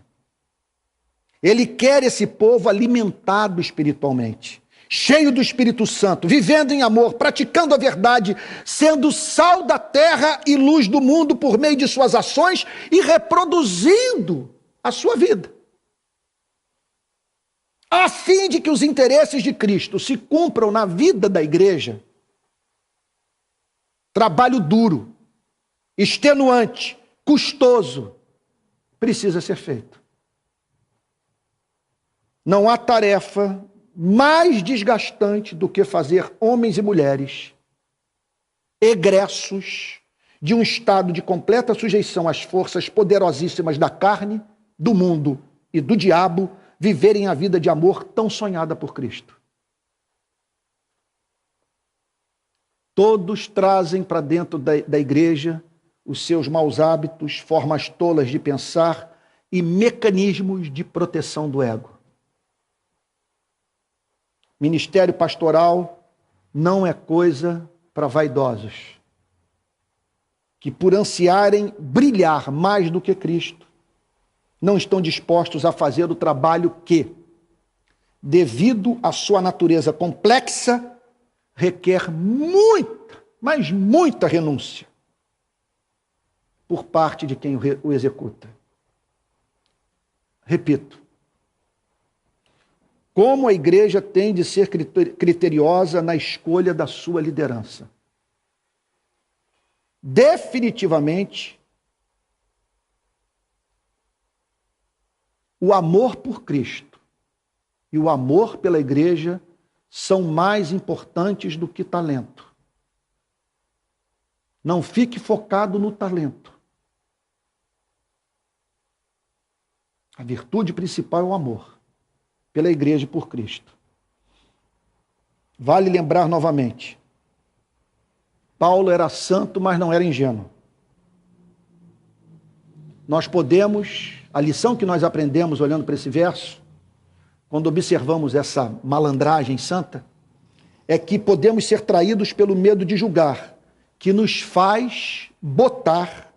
Ele quer esse povo alimentado espiritualmente, cheio do Espírito Santo, vivendo em amor, praticando a verdade, sendo sal da terra e luz do mundo por meio de suas ações e reproduzindo a sua vida. A fim de que os interesses de Cristo se cumpram na vida da igreja, trabalho duro, extenuante, custoso, precisa ser feito. Não há tarefa mais desgastante do que fazer homens e mulheres egressos de um estado de completa sujeição às forças poderosíssimas da carne, do mundo e do diabo, viverem a vida de amor tão sonhada por Cristo. Todos trazem para dentro da igreja os seus maus hábitos, formas tolas de pensar e mecanismos de proteção do ego. Ministério pastoral não é coisa para vaidosos, que por ansiarem brilhar mais do que Cristo, não estão dispostos a fazer o trabalho que, devido à sua natureza complexa, requer muita, mas muita renúncia por parte de quem o executa. Repito, como a igreja tem de ser criteriosa na escolha da sua liderança. Definitivamente, o amor por Cristo e o amor pela igreja são mais importantes do que talento. Não fique focado no talento. A virtude principal é o amor pela igreja e por Cristo. Vale lembrar novamente, Paulo era santo, mas não era ingênuo. Nós podemos, a lição que nós aprendemos olhando para esse verso, quando observamos essa malandragem santa, é que podemos ser traídos pelo medo de julgar, que nos faz botar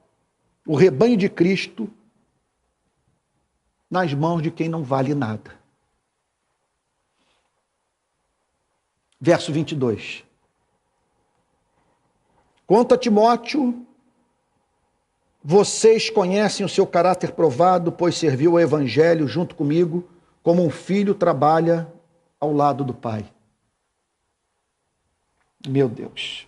o rebanho de Cristo nas mãos de quem não vale nada. Verso 22. Quanto a Timóteo, vocês conhecem o seu caráter provado, pois serviu ao Evangelho junto comigo, como um filho trabalha ao lado do pai. Meu Deus.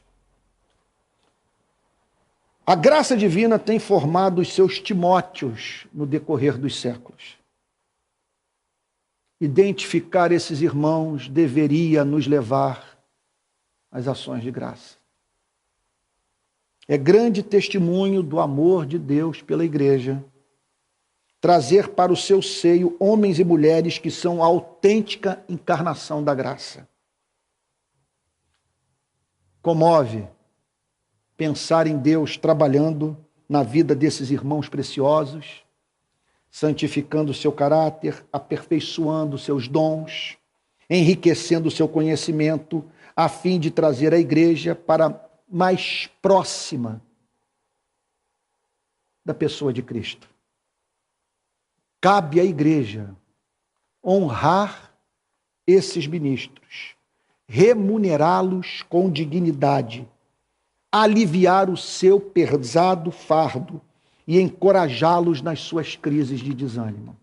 A graça divina tem formado os seus Timóteos no decorrer dos séculos. Identificar esses irmãos deveria nos levar às ações de graça. É grande testemunho do amor de Deus pela igreja trazer para o seu seio homens e mulheres que são a autêntica encarnação da graça. Comove pensar em Deus trabalhando na vida desses irmãos preciosos, santificando o seu caráter, aperfeiçoando seus dons, enriquecendo o seu conhecimento, a fim de trazer a igreja para mais próxima da pessoa de Cristo. Cabe à igreja honrar esses ministros, remunerá-los com dignidade, aliviar o seu pesado fardo e encorajá-los nas suas crises de desânimo.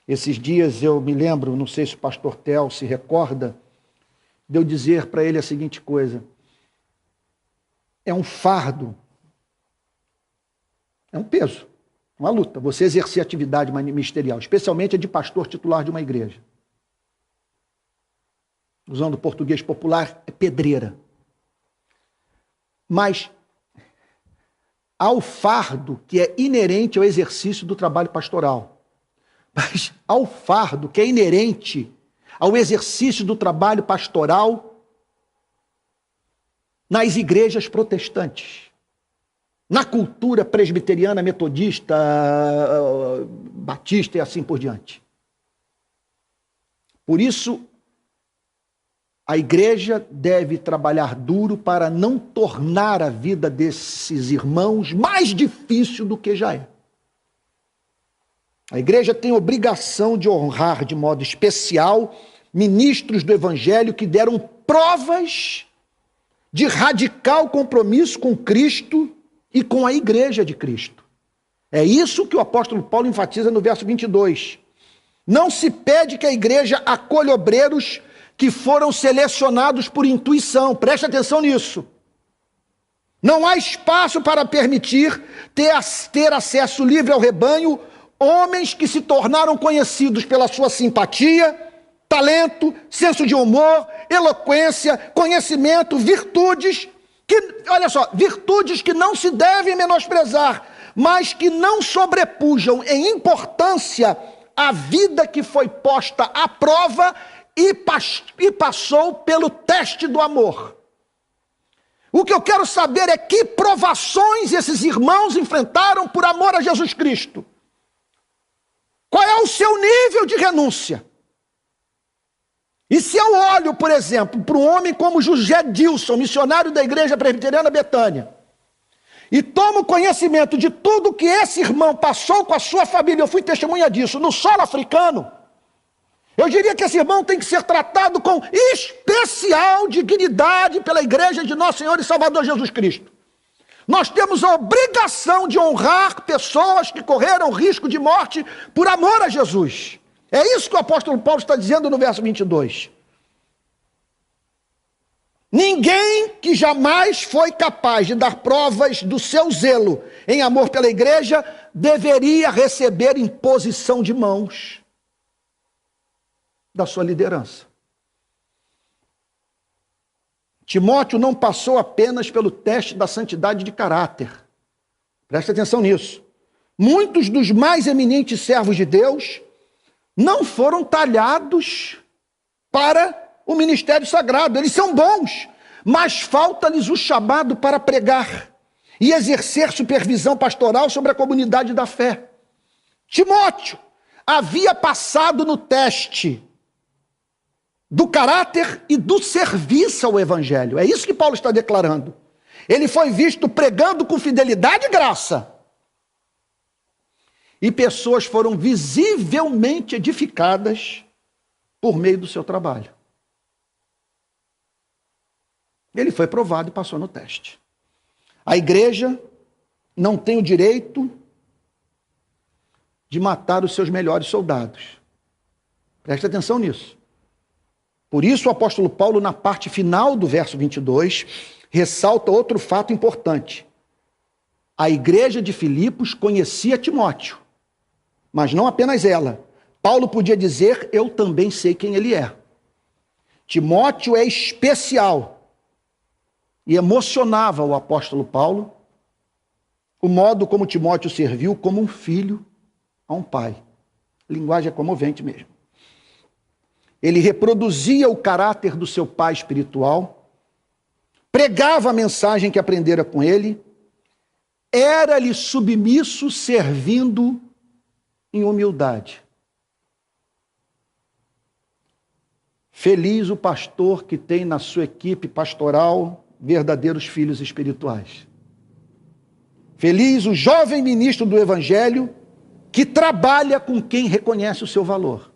Esses dias eu me lembro, não sei se o pastor Tel se recorda, de eu dizer para ele a seguinte coisa: é um fardo, é um peso, uma luta, você exercer atividade ministerial, especialmente a de pastor titular de uma igreja. Usando o português popular, é pedreira. Mas há o fardo que é inerente ao exercício do trabalho pastoral. Mas há o fardo que é inerente ao exercício do trabalho pastoral nas igrejas protestantes, na cultura presbiteriana, metodista, batista e assim por diante. Por isso, a igreja deve trabalhar duro para não tornar a vida desses irmãos mais difícil do que já é. A igreja tem obrigação de honrar de modo especial ministros do Evangelho que deram provas de radical compromisso com Cristo e com a igreja de Cristo. É isso que o apóstolo Paulo enfatiza no verso 22. Não se pede que a igreja acolha obreiros que foram selecionados por intuição. Preste atenção nisso. Não há espaço para permitir ter acesso livre ao rebanho homens que se tornaram conhecidos pela sua simpatia, talento, senso de humor, eloquência, conhecimento, virtudes, olha só, virtudes que não se devem menosprezar, mas que não sobrepujam em importância a vida que foi posta à prova e passou pelo teste do amor. O que eu quero saber é que provações esses irmãos enfrentaram por amor a Jesus Cristo. Qual é o seu nível de renúncia? E se eu olho, por exemplo, para um homem como José Dilson, missionário da Igreja Presbiteriana Betânia, e tomo conhecimento de tudo que esse irmão passou com a sua família, eu fui testemunha disso, no solo africano, eu diria que esse irmão tem que ser tratado com especial dignidade pela Igreja de Nosso Senhor e Salvador Jesus Cristo. Nós temos a obrigação de honrar pessoas que correram risco de morte por amor a Jesus. É isso que o apóstolo Paulo está dizendo no verso 22. Ninguém que jamais foi capaz de dar provas do seu zelo em amor pela igreja deveria receber imposição de mãos da sua liderança. Timóteo não passou apenas pelo teste da santidade de caráter. Preste atenção nisso. Muitos dos mais eminentes servos de Deus não foram talhados para o ministério sagrado. Eles são bons, mas falta-lhes o chamado para pregar e exercer supervisão pastoral sobre a comunidade da fé. Timóteo havia passado no teste do caráter e do serviço ao evangelho. É isso que Paulo está declarando. Ele foi visto pregando com fidelidade e graça. E pessoas foram visivelmente edificadas por meio do seu trabalho. Ele foi provado e passou no teste. A igreja não tem o direito de matar os seus melhores soldados. Preste atenção nisso. Por isso o apóstolo Paulo, na parte final do verso 22, ressalta outro fato importante. A igreja de Filipos conhecia Timóteo, mas não apenas ela. Paulo podia dizer, eu também sei quem ele é. Timóteo é especial e emocionava o apóstolo Paulo o modo como Timóteo serviu como um filho a um pai. A linguagem é comovente mesmo. Ele reproduzia o caráter do seu pai espiritual, pregava a mensagem que aprendera com ele, era-lhe submisso, servindo em humildade. Feliz o pastor que tem na sua equipe pastoral verdadeiros filhos espirituais. Feliz o jovem ministro do Evangelho que trabalha com quem reconhece o seu valor.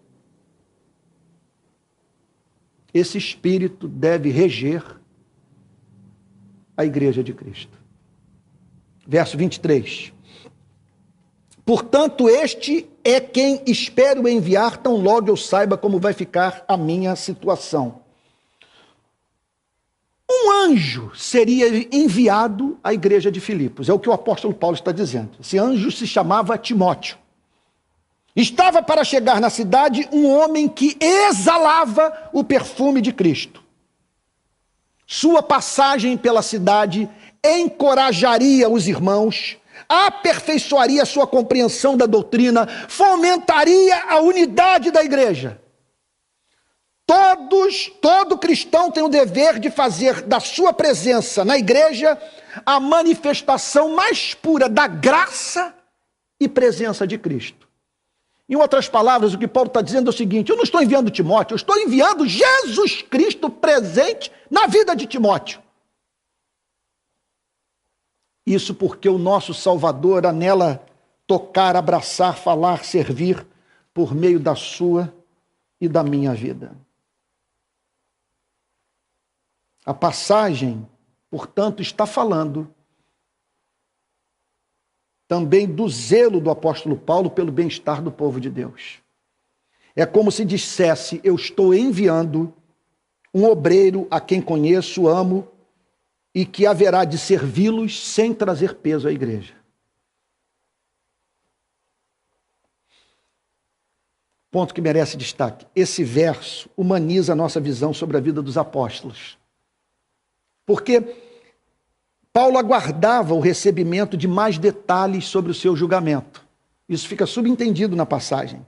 Esse espírito deve reger a igreja de Cristo. Verso 23. Portanto, este é quem espero enviar, tão logo eu saiba como vai ficar a minha situação. Um anjo seria enviado à igreja de Filipos, é o que o apóstolo Paulo está dizendo. Esse anjo se chamava Timóteo. Estava para chegar na cidade um homem que exalava o perfume de Cristo. Sua passagem pela cidade encorajaria os irmãos, aperfeiçoaria a sua compreensão da doutrina, fomentaria a unidade da igreja. Todo cristão tem o dever de fazer da sua presença na igreja a manifestação mais pura da graça e presença de Cristo. Em outras palavras, o que Paulo está dizendo é o seguinte, eu não estou enviando Timóteo, eu estou enviando Jesus Cristo presente na vida de Timóteo. Isso porque o nosso Salvador anela tocar, abraçar, falar, servir por meio da sua e da minha vida. A passagem, portanto, está falando também do zelo do apóstolo Paulo pelo bem-estar do povo de Deus. É como se dissesse, eu estou enviando um obreiro a quem conheço, amo, e que haverá de servi-los sem trazer peso à igreja. Ponto que merece destaque. Esse verso humaniza a nossa visão sobre a vida dos apóstolos. Porque Paulo aguardava o recebimento de mais detalhes sobre o seu julgamento. Isso fica subentendido na passagem.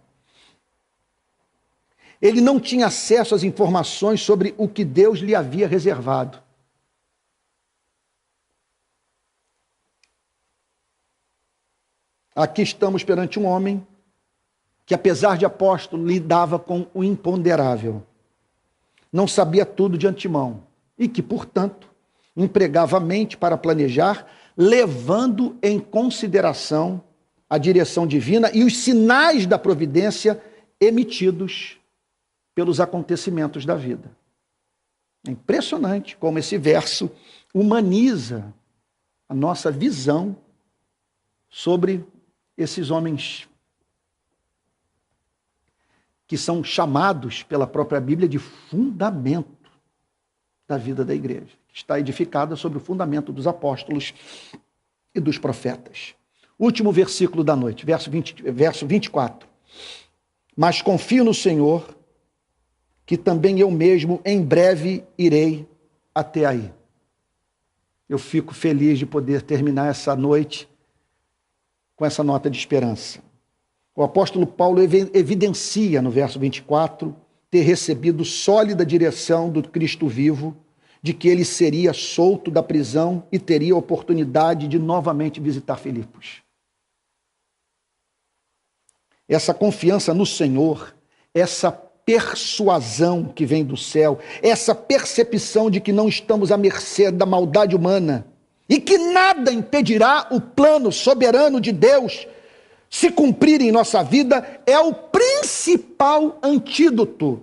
Ele não tinha acesso às informações sobre o que Deus lhe havia reservado. Aqui estamos perante um homem que, apesar de apóstolo, lidava com o imponderável. Não sabia tudo de antemão e que, portanto, empregava a mente para planejar, levando em consideração a direção divina e os sinais da providência emitidos pelos acontecimentos da vida. É impressionante como esse verso humaniza a nossa visão sobre esses homens que são chamados pela própria Bíblia de fundamento da vida da igreja, que está edificada sobre o fundamento dos apóstolos e dos profetas. Último versículo da noite, verso 24. Mas confio no Senhor, que também eu mesmo em breve irei até aí. Eu fico feliz de poder terminar essa noite com essa nota de esperança. O apóstolo Paulo evidencia no verso 24 ter recebido sólida direção do Cristo vivo, de que ele seria solto da prisão e teria a oportunidade de novamente visitar Filipos. Essa confiança no Senhor, essa persuasão que vem do céu, essa percepção de que não estamos à mercê da maldade humana e que nada impedirá o plano soberano de Deus se cumprir em nossa vida, é o principal antídoto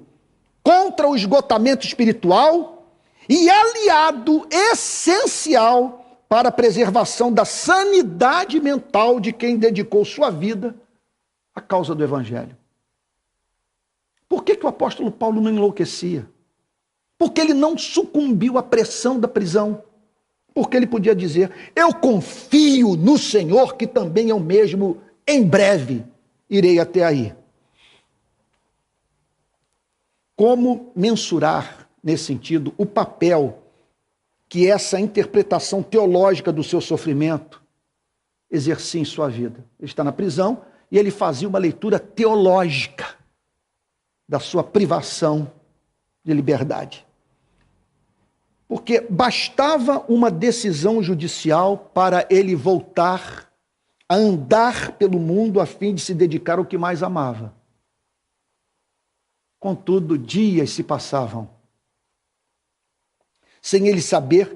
contra o esgotamento espiritual e aliado essencial para a preservação da sanidade mental de quem dedicou sua vida à causa do Evangelho. Por que o apóstolo Paulo não enlouquecia? Porque ele não sucumbiu à pressão da prisão. Porque ele podia dizer: eu confio no Senhor, que também eu mesmo, em breve, irei até aí. Como mensurar, nesse sentido, o papel que essa interpretação teológica do seu sofrimento exercia em sua vida? Ele está na prisão e ele fazia uma leitura teológica da sua privação de liberdade. Porque bastava uma decisão judicial para ele voltar a andar pelo mundo a fim de se dedicar ao que mais amava. Contudo, dias se passavam sem ele saber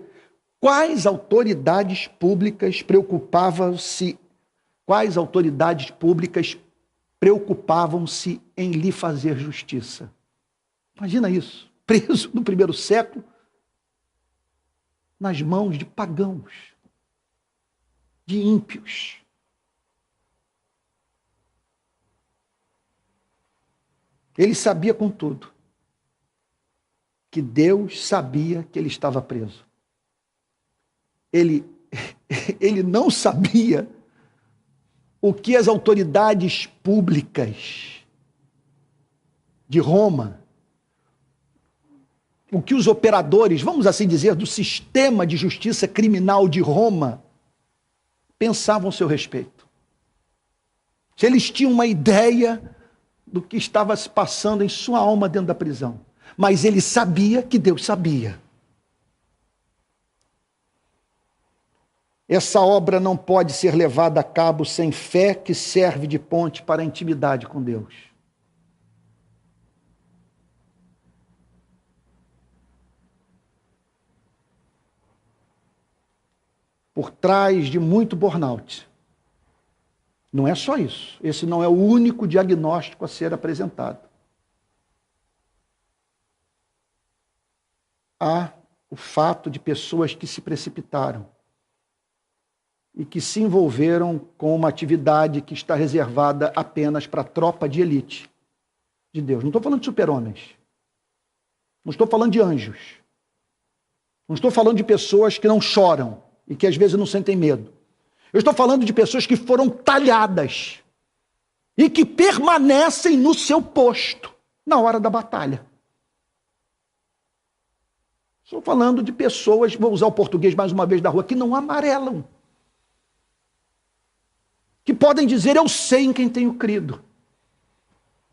quais autoridades públicas preocupavam-se em lhe fazer justiça. Imagina isso, preso no primeiro século, nas mãos de pagãos, de ímpios. Ele sabia, contudo, que Deus sabia que ele estava preso. Ele não sabia o que as autoridades públicas de Roma, o que os operadores, vamos assim dizer, do sistema de justiça criminal de Roma pensavam a seu respeito. Se eles tinham uma ideia do que estava se passando em sua alma dentro da prisão. Mas ele sabia que Deus sabia. Essa obra não pode ser levada a cabo sem fé que serve de ponte para a intimidade com Deus. Por trás de muito burnout. Não é só isso. Esse não é o único diagnóstico a ser apresentado. Há o fato de pessoas que se precipitaram e que se envolveram com uma atividade que está reservada apenas para a tropa de elite de Deus. Não estou falando de super-homens. Não estou falando de anjos. Não estou falando de pessoas que não choram e que às vezes não sentem medo. Eu estou falando de pessoas que foram talhadas e que permanecem no seu posto na hora da batalha. Estou falando de pessoas, vou usar o português mais uma vez da rua, que não amarelam. Que podem dizer, eu sei em quem tenho crido.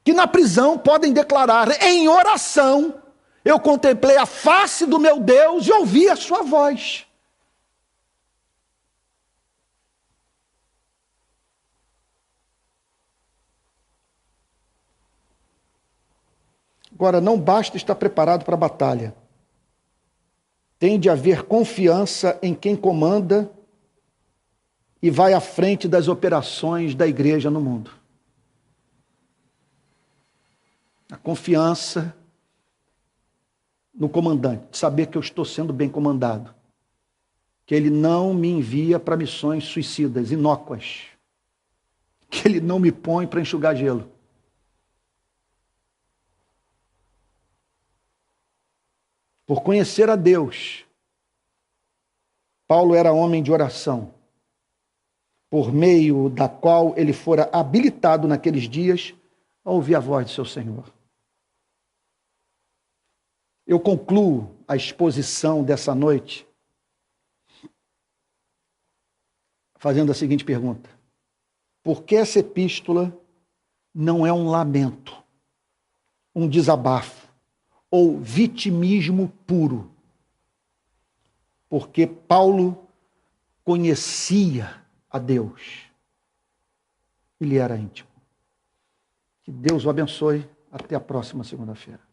Que na prisão podem declarar, em oração, eu contemplei a face do meu Deus e ouvi a sua voz. Agora, não basta estar preparado para a batalha. Tem de haver confiança em quem comanda e vai à frente das operações da igreja no mundo. A confiança no comandante, de saber que eu estou sendo bem comandado, que ele não me envia para missões suicidas, inócuas, que ele não me põe para enxugar gelo. Por conhecer a Deus, Paulo era homem de oração, por meio da qual ele fora habilitado naqueles dias a ouvir a voz de seu Senhor. Eu concluo a exposição dessa noite fazendo a seguinte pergunta: por que essa epístola não é um lamento, um desabafo ou vitimismo puro? Porque Paulo conhecia a Deus. Ele era íntimo. Que Deus o abençoe. Até a próxima segunda-feira.